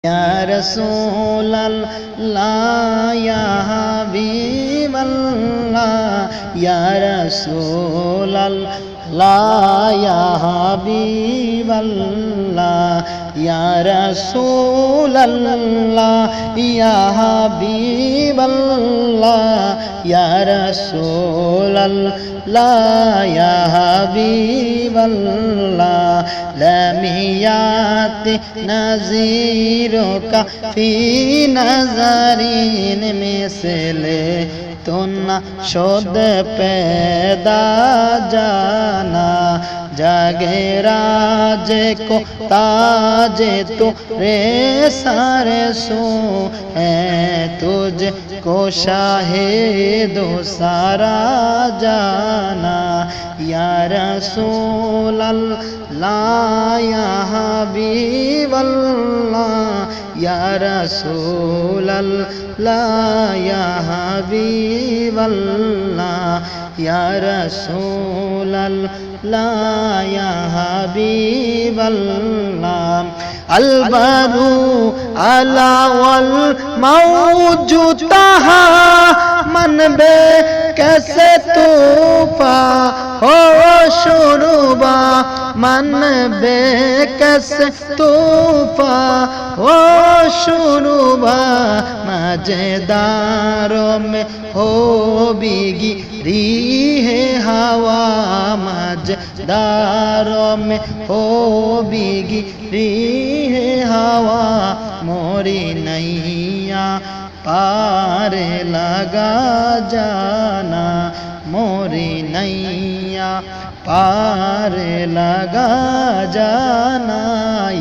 Ya Rasulallah, Ya Habiballah, Ya Rasulallah, Ya Habiballah, Ya Rasulallah, Ya Habiballah, Ya Rasulallah, Ya Habiballah. لم يأت نذيرك في نظرين مثله تو نہ شد پیدا جانا جاگے راج کو تاج تو رے سارے سو ہے تجھ کو شاہد سارا جانا یا رسول اللہ یا حبیب اللہ یا رسول اللہ یا حبیب اللہ یا رسول اللہ یا حبیب اللہ البرو علا والموج تہا من بے کیسے طوفاں ہو شروبا من بے کیسے طوفاں ہو شروبا مجداروں میں ہو بیگی ریح ہوا مجداروں میں ہو بیگی ریح ہوا موری نैया पार लगा जाना मोरी नैया पार लगा जाना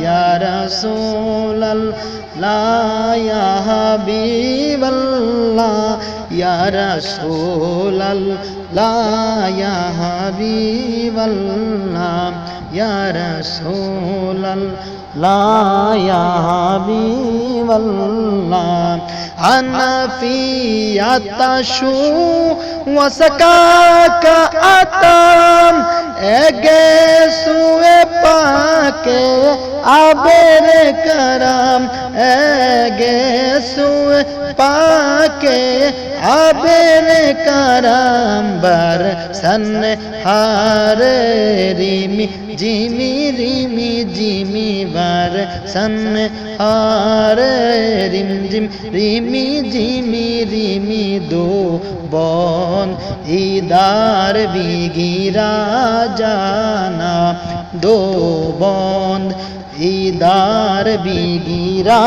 या रसूल अल्लाह या हबीब अल्लाह या रसूल अल्लाह या हबीब अल्लाह या रसूल अल्लाह या हबीब अल्लाह أنفي عطشوا وسكاك أتام এগেসুয়ে পাকে আবের করম এগেসুয়ে পাকে আবের করম বরসন হারে রিমি জিমি রিমি জিমি বরসন হারে রিম জিম রিমি জিমি রিমি দো বন ইদার বিগিরা जाना दो बूंद इदार भी गिरा